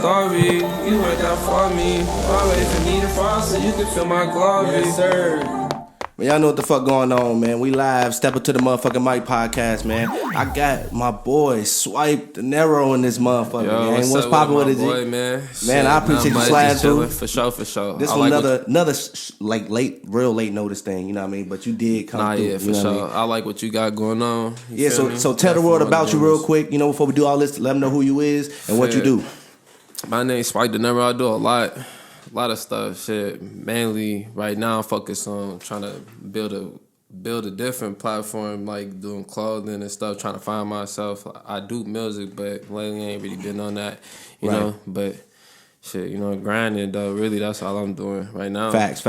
Glory, you went down for me. Always in need of fall so you can feel my glory. Yes, sir. Man, y'all know what the fuck going on, man. We live, step up to the motherfucking mic podcast, man. I got my boy Swipe Dinero in this motherfucker, Yo, man. What's poppin' with it, boy, man? Man, I appreciate you sliding through. For sure. This was another real late notice thing, you know what I mean? But you did come through. Yeah, for sure. I like what you got going on. So tell the world about you real quick, you know, before we do all this, let them know who you is and what you do. My name's Swipe Dinero. I do a lot of stuff. Shit, mainly right now I'm focused on trying to build a different platform, like doing clothing and stuff, trying to find myself. I do music, but lately I ain't really been on that, you know. But shit, you know, grinding though. Really, that's all I'm doing right now. Facts.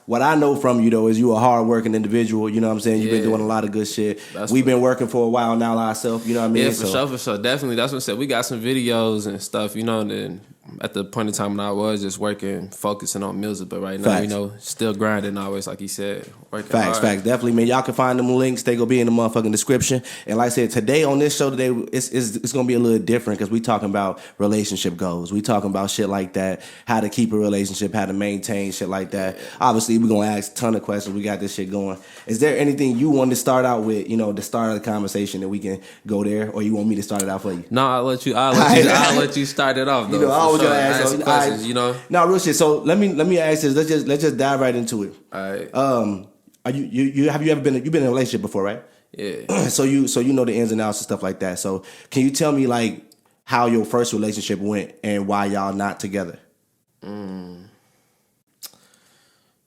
What I know from you though is you a hardworking individual. You know what I'm saying? You've been doing a lot of good shit. We've been working for a while now ourselves. You know what I mean? Yeah, for sure. Definitely. That's what I said. We got some videos and stuff. You know, and then at the point in time when I was just working, focusing on music, but right now, you know, still grinding always, like he said, working hard. Facts. Definitely, man. Y'all can find them links. They gonna be in the motherfucking description. And like I said, today on this show today, it's gonna be a little different because we talking about relationship goals. We talking about shit like that, how to keep a relationship, how to maintain shit like that. Obviously, we're gonna ask a ton of questions. We got this shit going. Is there anything you want to start out with, you know, the start of the conversation that we can go there, or you want me to start it out for you? No, I'll let you start it off though. You know, I was gonna ask questions, you know. No, real shit. So let me ask this. Let's just dive right into it. All right. Are you have you ever been in a relationship before, right? Yeah. So you know the ins and outs and stuff like that. So can you tell me like how your first relationship went and why y'all not together?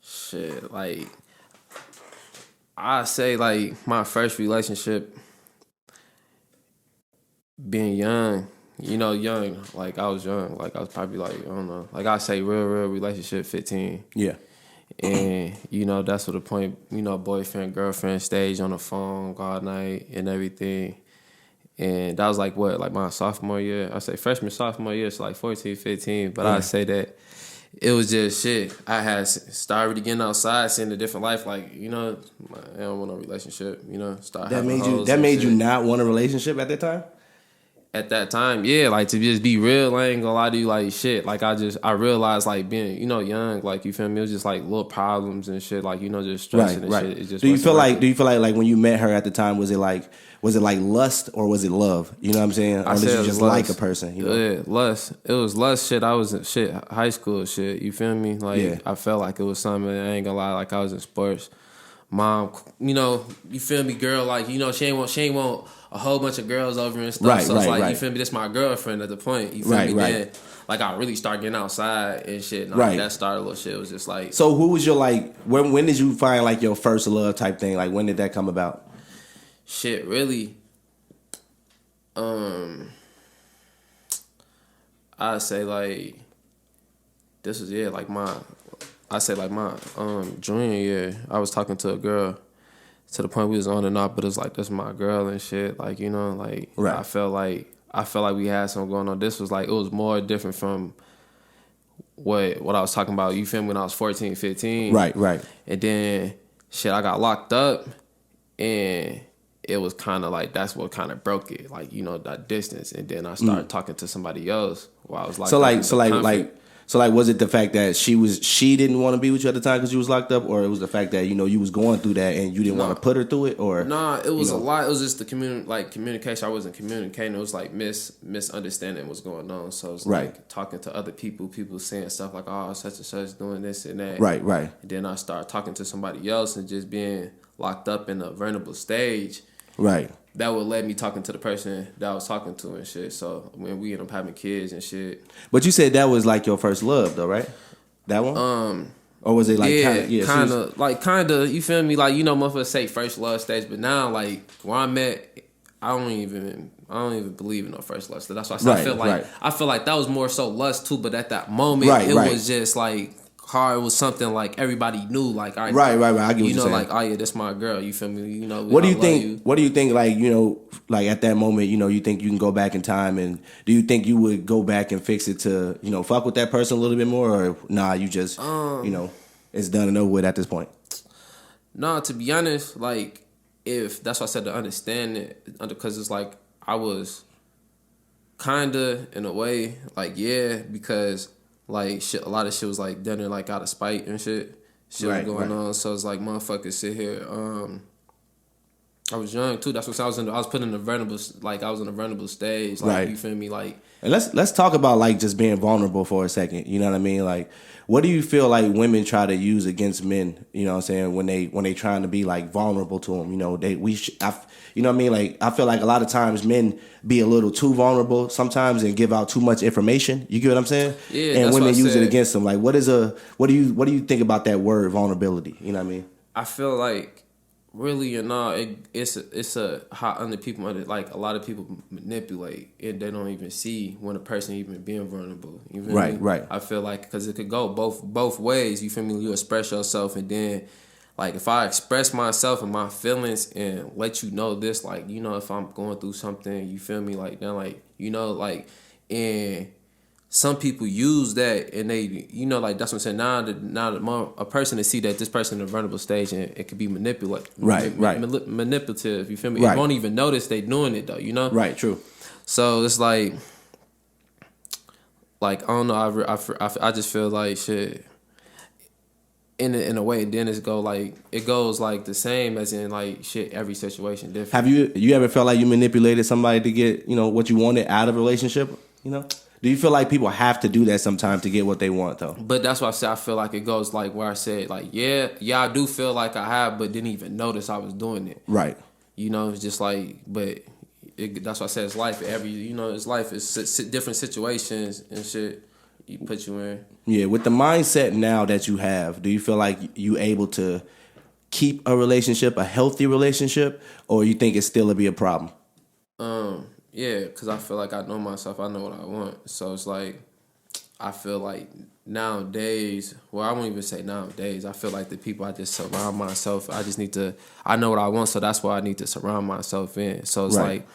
Shit, like I say, like my first relationship, being young. You know, young, like I was young, like I was probably like, I don't know, like I say real relationship 15. Yeah. And, you know, that's what the point, you know, boyfriend, girlfriend stage on the phone all night and everything. And that was like what, like my sophomore year? I say freshman, sophomore year, so like 14, 15. But I'd say that it was just shit. I had started getting outside, seeing a different life, like, you know, I don't want a relationship, you know, that made you not want a relationship at that time? At that time, yeah, like to just be real, I ain't gonna lie to you, like shit. Like I realized like being, you know, young, like you feel me, it was just like little problems and shit, like, you know, just stressing and shit. It just do you feel like when you met her at the time, was it like lust or was it love? You know what I'm saying? Or did you just like a person? You know? Yeah, lust. It was lust shit. I was in shit, high school shit. You feel me? Like I felt like it was something. I ain't gonna lie, like I was in sports. Mom, you know, you feel me, girl, like, you know, she ain't want a whole bunch of girls over and stuff. So it's like, you feel me, this my girlfriend at the point. You feel me? Then, like, I really start getting outside and shit. And like, that started a little shit. It was just like. So who was your, like, when did you find, like, your first love type thing? Like, when did that come about? Shit, really. I'd say, like, this was, like, my junior year. I was talking to a girl to the point we was on and off, but it was like, this is my girl and shit. Like, you know, like, I felt like we had something going on. This was like, it was more different from what I was talking about, you feel me, when I was 14, 15. Right. And then, shit, I got locked up, and it was kind of like, that's what kind of broke it, like, you know, that distance. And then I started talking to somebody else while I was like, So was it the fact that she didn't want to be with you at the time because you was locked up, or it was the fact that, you know, you was going through that and you didn't want to put her through it, or? Nah, it was a lot. It was just the communication. I wasn't communicating. It was like misunderstanding what's going on. So it was like talking to other people saying stuff like, oh, such and such doing this and that. Right. And then I started talking to somebody else and just being locked up in a vulnerable stage. Right. That would let me talking to the person that I was talking to and shit. So when we end up having kids and shit. But you said that was like your first love though, right? That one? Or was it like kind of, you feel me? Like, you know, motherfuckers say first love stage, but now like where I'm at, I don't even believe in no first lust. That's why I said I feel like that was more so lust too, but at that moment it was just like hard. It was something like everybody knew, like, I right. I get what you you're know, saying. like, oh yeah, that's my girl. You feel me? You know, what do you think? What do you think? Like, you know, like at that moment, you know, you think you can go back in time, and do you think you would go back and fix it to, you know, fuck with that person a little bit more, or nah, you just, you know, it's done and over with at this point? Nah, to be honest, like, if that's why I said to understand it, because it's like I was kinda in a way, like yeah, because like shit, a lot of shit was like done in like out of spite and shit. Shit was going on, so it's like motherfuckers sit here. I was young too. That's what I was in. I was put in a vulnerable, like I was in a vulnerable stage. Like you feel me, like. And let's talk about like just being vulnerable for a second. You know what I mean? Like, what do you feel like women try to use against men? You know what I'm saying, when they trying to be like vulnerable to them. You know, you know what I mean? Like, I feel like a lot of times men be a little too vulnerable sometimes and give out too much information. You get what I'm saying? Yeah. And women use it against them. Like, what do you think about that word vulnerability? You know what I mean? I feel like really and all, it's a hot under people, like a lot of people manipulate and they don't even see when a person even being vulnerable. You feel me? Right. I feel like because it could go both ways. You feel me? You express yourself and then. Like, if I express myself and my feelings and let you know this, like, you know, if I'm going through something, you feel me? Like, then, like, you know, like, and some people use that and they, you know, like, that's what I'm saying. Now a person to see that this person in a vulnerable stage and it could be manipulative. Manipulative, you feel me? Right. It won't even notice they doing it, though, you know? Right, true. So, it's like I don't know, I just feel like shit. In a way, then it goes like the same as in like shit. Every situation different. Have you ever felt like you manipulated somebody to get, you know, what you wanted out of a relationship? You know, do you feel like people have to do that sometimes to get what they want though? But that's why I said I feel like it goes like where I said like yeah I do feel like I have, but didn't even notice I was doing it. Right. You know, it's just like, but that's why I said it's life. It's life. It's different situations and shit. You put you in. Yeah, with the mindset now that you have, do you feel like you able to keep a relationship, a healthy relationship, or you think it's still a be a problem? Yeah, because I feel like I know myself. I know what I want. So it's like, I feel like nowadays, well, I won't even say nowadays. I feel like the people I just surround myself, I know what I want, so that's why I need to surround myself in. So it's like,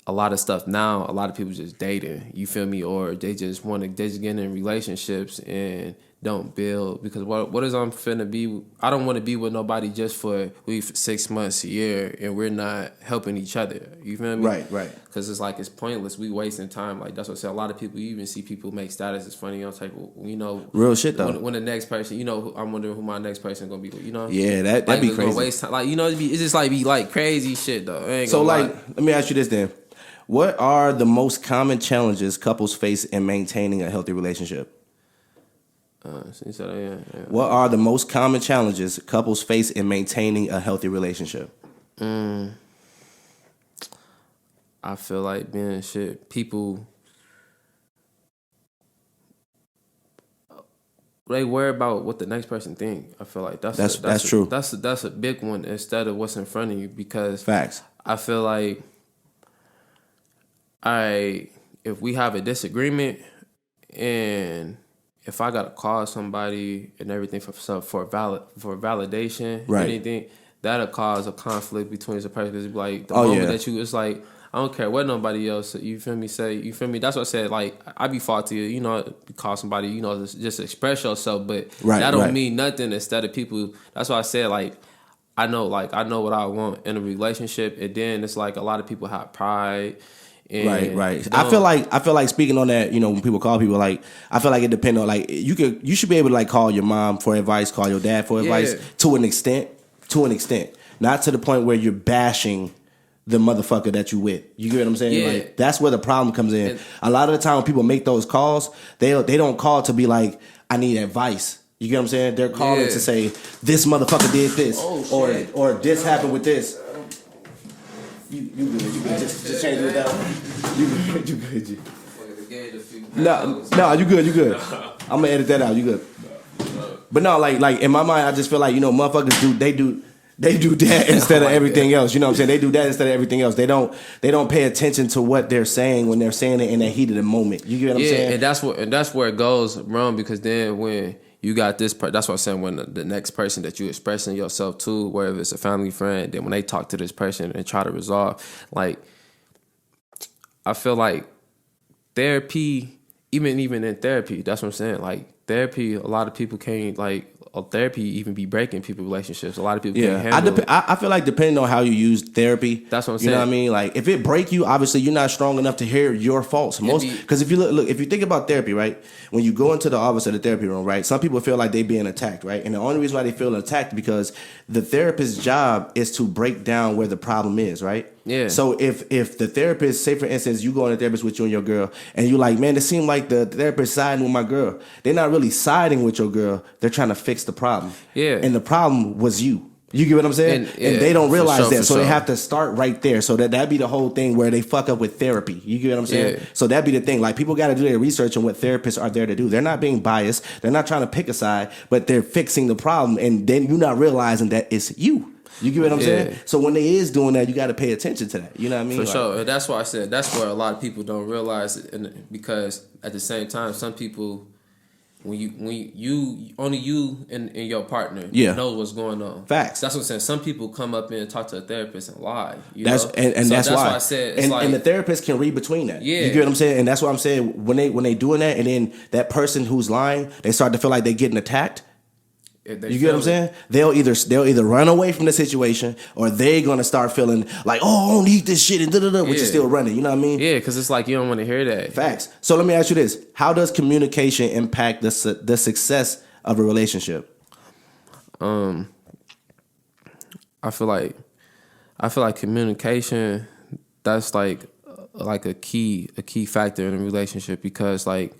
a lot of stuff now, a lot of people just dating, you feel me? Or they just get in relationships and don't build. Because what is I'm finna be? I don't want to be with nobody just for 6 months, a year, and we're not helping each other. You feel me? Right. Because it's like, it's pointless. We wasting time. Like, that's what I said. A lot of people, you even see people make status. It's funny. I'm like, you know. Real shit, though. When the next person, you know, I'm wondering who my next person going to be with, you know? Yeah, that'd like, be crazy. Gonna waste time. Like, you know, it's just like crazy shit, though. So, like, let me ask you this then. What are the most common challenges couples face in maintaining a healthy relationship? What are the most common challenges couples face in maintaining a healthy relationship? I feel like people, they worry about what the next person think. I feel like that's true. That's a big one instead of what's in front of you, because facts. I feel like if we have a disagreement and if I gotta call somebody and everything for validation, anything, that'll cause a conflict between the person. It's like the moment that it's like, I don't care what nobody else, you feel me, say, you feel me? That's what I said, like, I be faulty, you know, call somebody, you know, just express yourself, but that don't mean nothing instead of people. That's why I said, like, I know what I want in a relationship, and then it's like a lot of people have pride. Right. I feel like speaking on that, you know, when people call people, like, I feel like it depends on, like, you should be able to like call your mom for advice, call your dad for advice to an extent, not to the point where you're bashing the motherfucker that you with. You get what I'm saying? Yeah. Like, that's where the problem comes in. And a lot of the time when people make those calls, they don't call to be like, I need advice. You get what I'm saying? They're calling to say, this motherfucker did this, or this happened with this. You good. Just change it down. You good. No, you good. I'm gonna edit that out. You good. But no, like in my mind, I just feel like, you know, motherfuckers do that instead of everything else. You know what I'm saying? They do that instead of everything else. They don't pay attention to what they're saying when they're saying it in the heat of the moment. You get what I'm saying? And that's where it goes wrong, because then when you got this part, that's what I'm saying, when the next person that you expressing yourself to, whether it's a family friend, then when they talk to this person and try to resolve, like, I feel like therapy, even in therapy, that's what I'm saying, like, therapy, a lot of people can't, like, therapy even be breaking people's relationships. A lot of people can't handle it. I feel like depending on how you use therapy, that's what I'm saying. You know what I mean? Like if it break you, obviously you're not strong enough to hear your faults. Because if you look, if you think about therapy, right? When you go into the office of the therapy room, right? Some people feel like they being attacked, right? And the only reason why they feel attacked is because the therapist's job is to break down where the problem is, right? Yeah. So if the therapist, say for instance, you go in a therapist with you and your girl, and you like, man, it seemed like the therapist siding with my girl. They're not really siding with your girl. They're trying to fix the problem. Yeah. And the problem was you. You get what I'm saying? And they don't realize that. So they have to start right there. So that'd be the whole thing where they fuck up with therapy. You get what I'm saying? Yeah. So that'd be the thing. Like people got to do their research on what therapists are there to do. They're not being biased. They're not trying to pick a side, but they're fixing the problem. And then you're not realizing that it's you. You get what I'm saying? So when they is doing that, you got to pay attention to that. You know what I mean? For sure. And that's why I said that's where a lot of people don't realize it. And because at the same time, some people, when you only you and your partner know what's going on. Facts. That's what I'm saying. Some people come up and talk to a therapist and lie. That's why I said. And the therapist can read between that. Yeah. You get what I'm saying? And that's what I'm saying. When they doing that, and then that person who's lying, they start to feel like they're getting attacked. You get what I'm saying? They'll either run away from the situation, or they're gonna start feeling like, oh, I don't need this shit, and which is still running. You know what I mean? Yeah, because it's like you don't want to hear that. Facts. So let me ask you this: how does communication impact the success of a relationship? I feel like communication, that's like a key factor in a relationship, because like.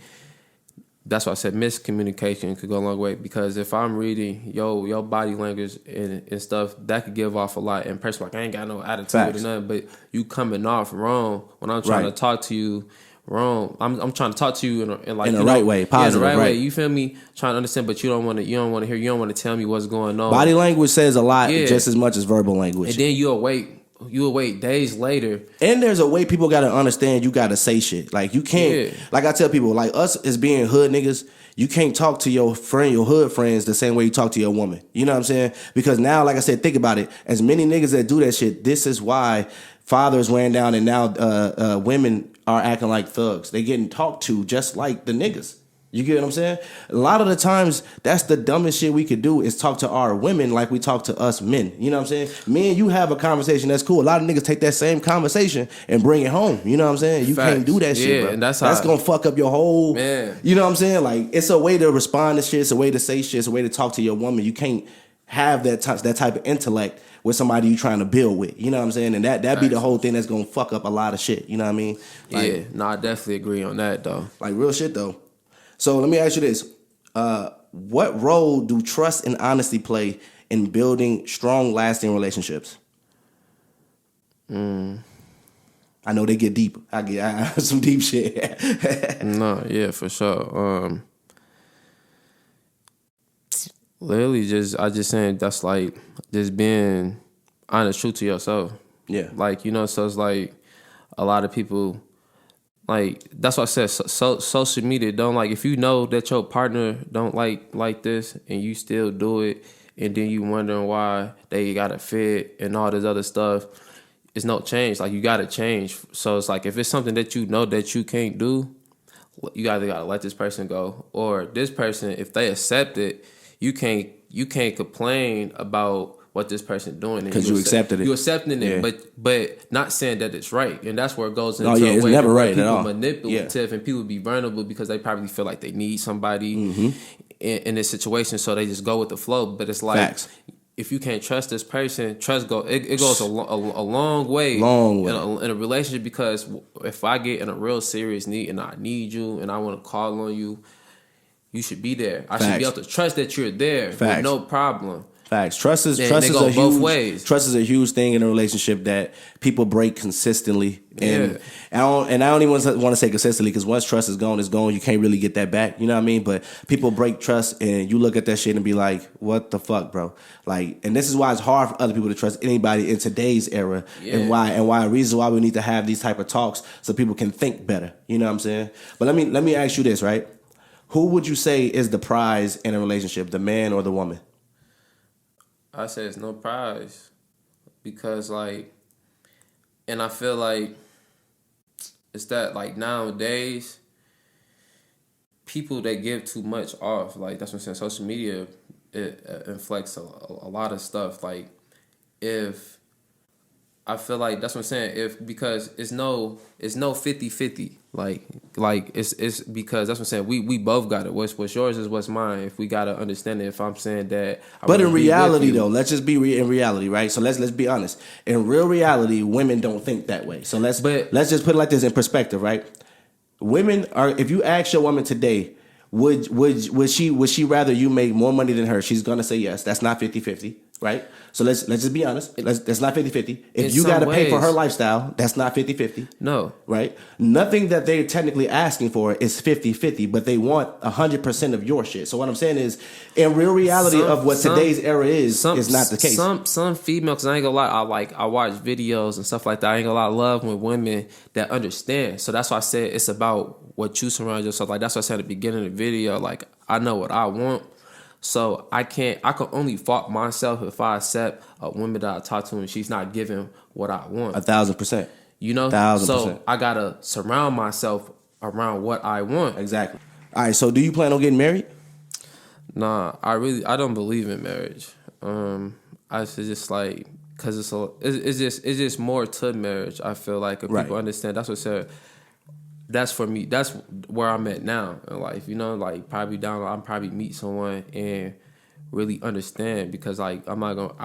That's why I said miscommunication could go a long way, because if I'm reading your body language and stuff, that could give off a lot. And person like, I ain't got no attitude or nothing, but you coming off wrong when I'm trying to talk to you wrong. I'm trying to talk to you in the right way, positive, in the right way. You feel me? Trying to understand, but you don't want to hear. You don't want to tell me what's going on. Body language says a lot, just as much as verbal language. And then you'll wait days later. And there's a way people gotta understand you gotta say shit. Like you can't like I tell people, like us as being hood niggas, you can't talk to your hood friends the same way you talk to your woman. You know what I'm saying? Because now, like I said, think about it. As many niggas that do that shit, this is why fathers ran down and now women are acting like thugs. They getting talked to just like the niggas. You get what I'm saying? A lot of the times, that's the dumbest shit we could do is talk to our women like we talk to us men. You know what I'm saying? Me and you have a conversation, that's cool. A lot of niggas take that same conversation and bring it home. You know what I'm saying? You can't do that shit, bro. And that's gonna fuck up your whole... Man. You know what I'm saying? Like, it's a way to respond to shit. It's a way to say shit. It's a way to talk to your woman. You can't have that type of intellect with somebody you trying to build with. You know what I'm saying? And that be the whole thing that's gonna fuck up a lot of shit. You know what I mean? Like, I definitely agree on that, though. Like, real shit, though. So let me ask you this. What role do trust and honesty play in building strong, lasting relationships? I know they get deep. I have some deep shit. No, yeah, for sure. Literally I just saying that's like just being honest, true to yourself. Yeah. Like, so it's like a lot of people... Like, that's what I said, social media don't like, if you know that your partner don't like this and you still do it, and then you wondering why they got to fit and all this other stuff, it's no change. Like, you got to change. So it's like, if it's something that you know that you can't do, you either got to let this person go, or this person, if they accept it, you can't complain about what this person doing, because you accepted it. You accepting it, but not saying that it's right, and that's where it goes into it's a way never right people at all. Manipulative, and people be vulnerable because they probably feel like they need somebody in this situation, so they just go with the flow. But it's like, facts. If you can't trust this person, it goes a long way, in a relationship. Because if I get in a real serious need and I need you and I want to call on you, you should be there. I should be able to trust that you're there with no problem. Facts. Trust is a huge thing in a relationship that people break consistently. And I don't even want to say consistently, because once trust is gone, it's gone. You can't really get that back. You know what I mean? But people break trust, and you look at that shit and be like, what the fuck, bro? Like, and this is why it's hard for other people to trust anybody in today's era, and why reasons why we need to have these type of talks so people can think better. You know what I'm saying? But let me ask you this, right? Who would you say is the prize in a relationship, the man or the woman? I say it's no prize, because like, and I feel like it's that, like, nowadays people, they give too much off. Like, that's what I'm saying. Social media it inflects a lot of stuff. Like, if I feel like that's what I'm saying. Because it's no 50-50. Like it's because that's what I'm saying. We both got it. What's yours is what's mine. If we gotta understand it. If I'm saying that, but in reality though, let's just be in reality, right? So let's be honest. In real reality, women don't think that way. So let's just put it like this in perspective, right? Women are. If you ask your woman today, would she rather you make more money than her? She's gonna say yes. That's not 50-50. Right? So let's just be honest. That's not 50-50. If you got to pay for her lifestyle, that's not 50-50. No. Right? Nothing that they're technically asking for is 50-50, but they want 100% of your shit. So what I'm saying is, in real reality of what today's era is not the case. Some females, because I ain't gonna lie, I watch videos and stuff like that. I ain't gonna lie, I love when women that understand. So that's why I said it's about what you surround yourself. Like, that's what I said at the beginning of the video. Like, I know what I want. So I can only fault myself if I accept a woman that I talk to and she's not giving what I want. 1,000%. You know? 1,000%. So I gotta surround myself around what I want. Exactly. All right, so do you plan on getting married? Nah, I don't believe in marriage. I just like, cause it's just more to marriage. I feel like if people understand, that's what I said. That's for me. That's where I'm at now in life. You know, like probably I'll probably meet someone and really understand, because like I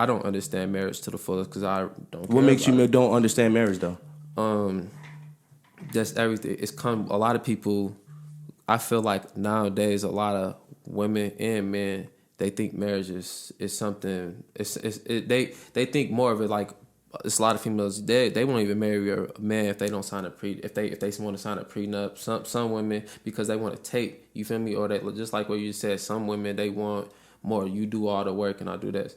don't understand marriage to the fullest because I don't. What makes you don't understand marriage though? Just everything. A lot of people. I feel like nowadays a lot of women and men, they think marriage is something. They think more of it like. It's a lot of females. They won't even marry a man if they don't sign if they want to sign a prenup. Some women, because they want to take, you feel me, or they just like what you said. Some women, they want more. You do all the work and I do this.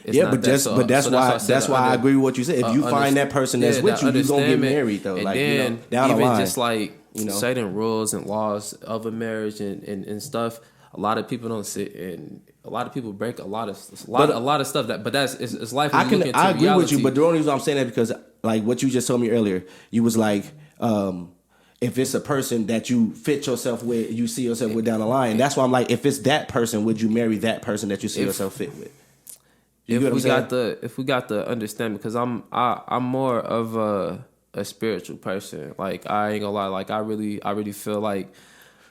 That's why I agree with what you said. If you find that person that's with you, you're gonna get married though. And like then, down the line, just like certain rules and laws of a marriage and stuff. A lot of people don't sit and. A lot of people break a lot of stuff. But it's life. I agree with you, but the only reason I'm saying that because like what you just told me earlier, you was like, if it's a person that you fit yourself with, you see yourself with down the line. That's why I'm like, if it's that person, would you marry that person that you see yourself fit with? If we got the understanding, because I'm more of a spiritual person. Like I ain't gonna lie, like I really feel like.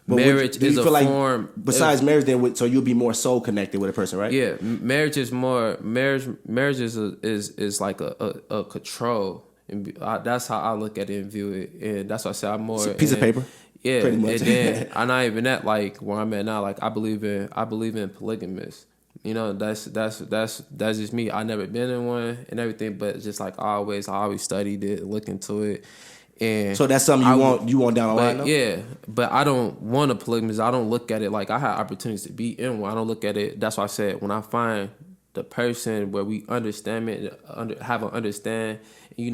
But marriage is a form. Besides marriage, then so you'll be more soul connected with a person, right? Yeah, marriage is more. Marriage is like a control, and that's how I look at it and view it, and that's why I say I'm more. It's a piece of paper. Yeah, pretty much. And then I'm not even at like where I'm at now. Like I believe in polygamous. You know, that's just me. I never been in one and everything, but just like I always studied it, look into it. And so that's something you want down the line, though? Yeah, but I don't want a polygamous. I don't look at it like I have opportunities to be in one. I don't look at it. That's why I said when I find the person where we understand it, have an understand,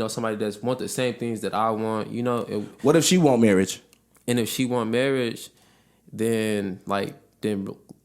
somebody that's want the same things that I want, what if she want marriage? And if she want marriage, then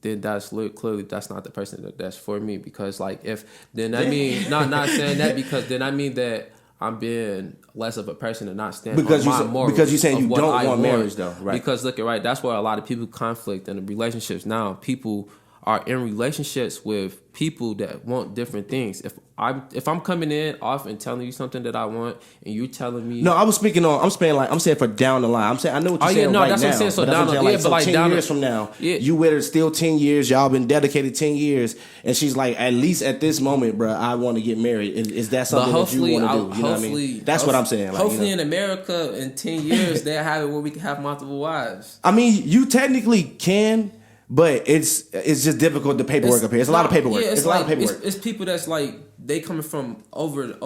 that's clearly that's not the person that's for me, because like not saying that, because then I mean that I'm being less of a person and not standing on my morals. Because you're saying you don't want marriage though, right? Because look, right, that's where a lot of people conflict in the relationships now. People are in relationships with people that want different things. If I'm coming in off and telling you something that I want, and you're telling me, no, I'm saying for down the line. I'm saying I know what you're saying right that's now. What I'm saying. So down the line, but like 10 years from now, you with her still 10 years. Y'all been dedicated 10 years, and she's like, at least at this moment, bro, I want to get married. Is that something that you want to do? You know what I mean? That's what I'm saying. Hopefully, in America, in 10 years, they'll have it where we can have multiple wives. I mean, you technically can. But it's just difficult, the paperwork up here. It's a lot of paperwork. Yeah, it's a lot of paperwork. It's people that's like they coming from over.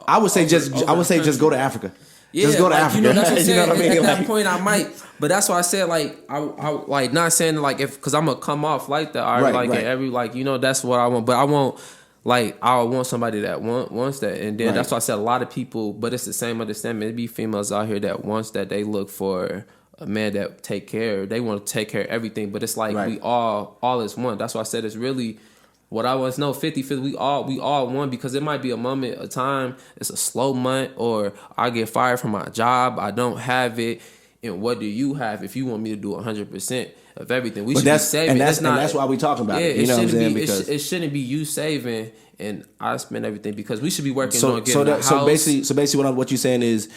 I would say just go to Africa. Yeah, just go to Africa. That's what I'm saying. What I mean? At that point, I might. But that's why I said like I like not saying like because I'm gonna come off like that. Right. Every that's what I want. But I want I want somebody that wants that, and then that's why I said a lot of people. But it's the same understanding. Maybe females out here that wants that, they look for a man that take care. They want to take care of everything, but it's like we all is one. That's why I said it's really what I was 50-50. We all one, because it might be a moment, a time. It's a slow month, or I get fired from my job. I don't have it, and what do you have? If you want me to do 100%, of everything. We should be saving. And that's why we talking about it. You know what I'm saying? Because it shouldn't be you saving and I spend everything, because we should be working on getting a house. So basically, what you're saying is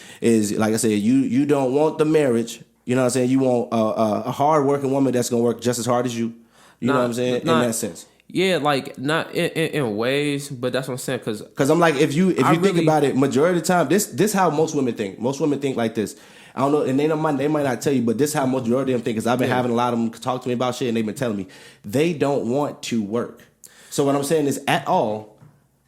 like I said, you don't want the marriage. You know what I'm saying? You want a hard working woman that's gonna work just as hard as you. You know what I'm saying? In that sense. Yeah, like not in ways, but that's what I'm saying. Because I'm like, if you think about it, majority of the time, this how most women think. Most women think like this. I don't know, and they might not tell you, but this is how majority of them think. Because I've been having a lot of them talk to me about shit, and they've been telling me they don't want to work. So what I'm saying is, at all,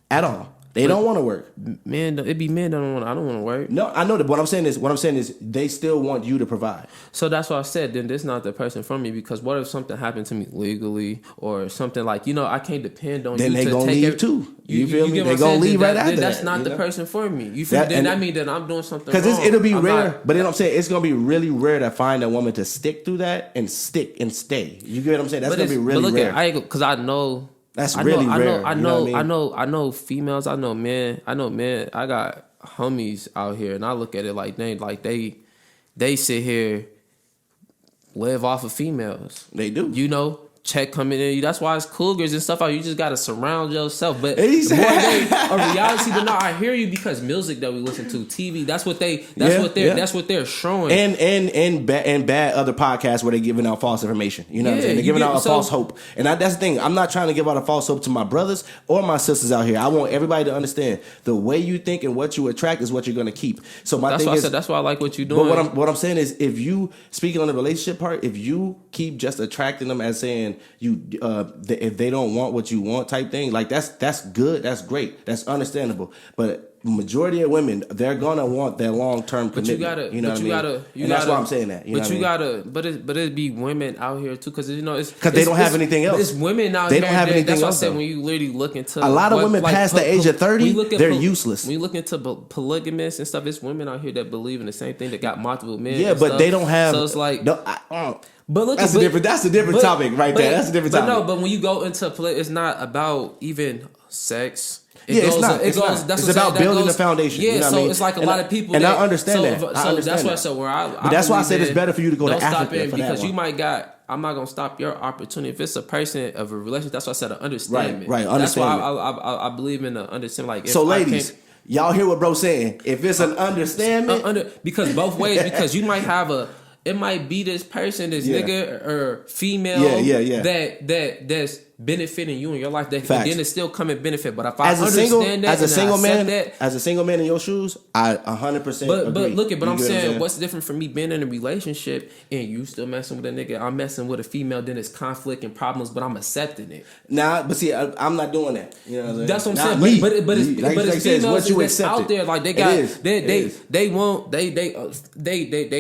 they don't want to work. Man, it be men that don't want. I don't want to work. No, I know that. What I'm saying is, they still want you to provide. So that's why I said, then this not the person for me, because what if something happened to me legally or something like, I can't depend on then you. Then they gonna leave too. You feel me? They gonna leave right after that. That's not the person for me. You feel me? Then that means that I'm doing something wrong. Because it'll be rare. But then I'm saying it's gonna be really rare to find a woman to stick through that and stick and stay. You get what I'm saying? That's gonna be really rare. Because I know. That's really rare. I know females. I know men. I got homies out here, and I look at it like they sit here, live off of females. They do. Check coming in. That's why it's cougars and stuff. You just gotta surround yourself. But a reality. But no, I hear you, because music that we listen to, TV. That's what they're showing. And bad other podcasts where they're giving out false information. You know what I'm saying? They're giving out a false hope. And that's the thing. I'm not trying to give out a false hope to my brothers or my sisters out here. I want everybody to understand the way you think and what you attract is what you're gonna keep. So that's why I like what you're doing. But what I'm saying is, if you, speaking on the relationship part, if you keep just attracting them as saying if they don't want what you want type thing, like that's good, that's great, that's understandable. But majority of women, they're gonna want that long-term commitment. That's why I'm saying that. But it'd be women out here too, because because they don't have anything else. It's women out here. They don't have anything else. That's why I said, when you literally look into a lot of women past the age of 30, they're useless. When you look into polygamists and stuff, it's women out here that believe in the same thing, that got multiple men. Yeah, but they don't have. So it's like. But look, that's a different topic right there. That's a different topic. But when you go into it's not about even sex. It's about building the foundation. Yeah, you know so what I mean? it's like a lot of people. And I understand that. So that's why I said But that's why I said it's better for you to go to Africa for because you might I'm not gonna stop your opportunity. If it's a person of a relationship, that's why I said an understanding. Right. That's why I believe in the understanding. Like, so ladies, y'all hear what bro's saying? If it's an understanding, because both ways, because you might have it might be this person, this nigga or female that's benefiting you in your life, that then it's still coming benefit. But if I understand that, as a single man in your shoes, I 100%. But look at, I'm saying, what's different from me being in a relationship and you still messing with a nigga, I'm messing with a female, then it's conflict and problems, but I'm accepting it. Nah, but see, I'm not doing that. You know what I'm saying? That's what I'm saying. But it's females that's out there, like they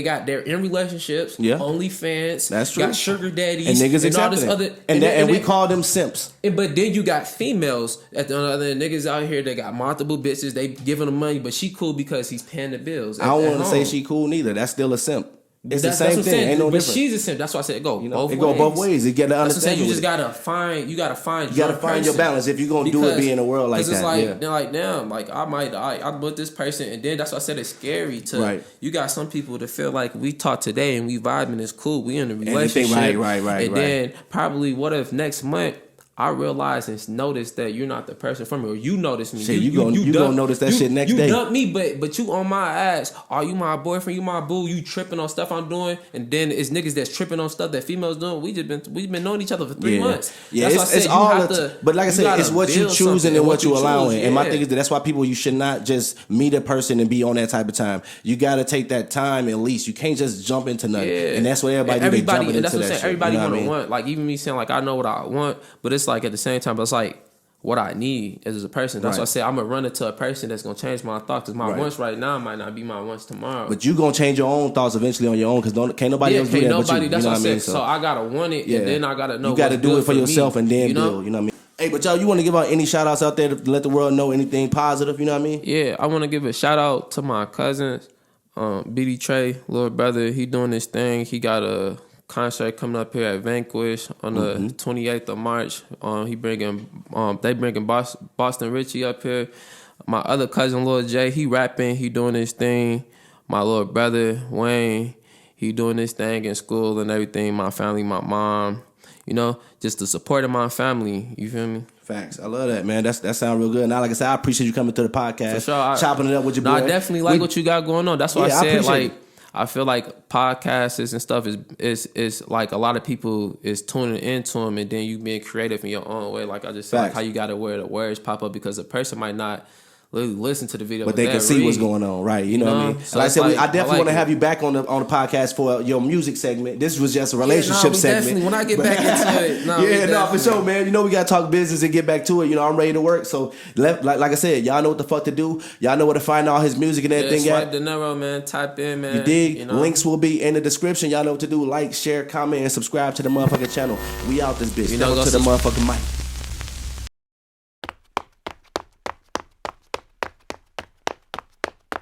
got they're in relationships, OnlyFans, that's true, got sugar daddies, and niggas accepting all this it. And we call them simps. But then you got females at the other niggas out here that got multiple bitches. They giving them money, but she cool because he's paying the bills. I don't want to say she cool neither. That's still a simp. It's the same thing. Ain't no difference. But she's a simp. That's why I said it go both ways. It go both ways. You get to understand. You just gotta find. You gotta find your balance if you're gonna do it. Be in a world like that. Because it's damn, like I might die. I'm with this person, and then that's why I said it's scary to. Right. You got some people that feel like we talk today and we vibing, it's cool. We in a relationship. Right. And then probably what if next month I realize and notice that you're not the person for me, or you notice me. You gonna notice that shit next day. You dump me, but you on my ass. Are you my boyfriend? You my boo? You tripping on stuff I'm doing? And then it's niggas that's tripping on stuff that females doing. We've been knowing each other for 3 months. Yeah, it's all. But like I said, it's what you choosing and what you allowing. And my thing is that's why you should not just meet a person and be on that type of time. You got to take that time at least. You can't just jump into nothing. Yeah. And that's what everybody do. They jumping into that shit. Everybody want. Like even me saying like I know what I want, but it's like at the same time, but it's like what I need as a person. That's why I say I'm gonna run into a person that's gonna change my thoughts. Because my wants right now might not be my wants tomorrow. But you gonna change your own thoughts eventually on your own. Because can't nobody else do that but you. That's what I said. So I gotta want it, and then I gotta know. You gotta do it for yourself and then build. You know what I mean? Hey, but y'all, you want to give out any shout outs out there to let the world know anything positive? You know what I mean? Yeah, I want to give a shout out to my cousins, BD Trey, little brother. He doing this thing. He got a concert coming up here at Vanquish on the 28th of March. They bringing Boston Richie up here. My other cousin, Lil Jay, he rapping, he doing his thing. My little brother, Wayne, he doing this thing in school and everything. My family, my mom, you know, just the support of my family. You feel me? Facts. I love that, man. That sounds real good. Now, like I said, I appreciate you coming to the podcast. For sure. Chopping it up with your boy. I definitely like what you got going on. That's why I said, like, I feel like podcasts and stuff is like a lot of people is tuning into them, and then you being creative in your own way. Like I just said, like how you got to where the words pop up, because a person might not listen to the video, but they can see what's going on, right? You know what I mean? So like I said, I definitely want to have you back on the podcast for your music segment. This was just a relationship segment. Definitely. When I get back into it, for sure, man. You know we gotta talk business and get back to it. You know I'm ready to work. So like I said, y'all know what the fuck to do. Y'all know where to find all his music and everything. Swipe Dinero, man. Type in, man. You dig? You know? Links will be in the description. Y'all know what to do. Like, share, comment, and subscribe to the motherfucking channel. We out this bitch. Step up to the motherfucking mic.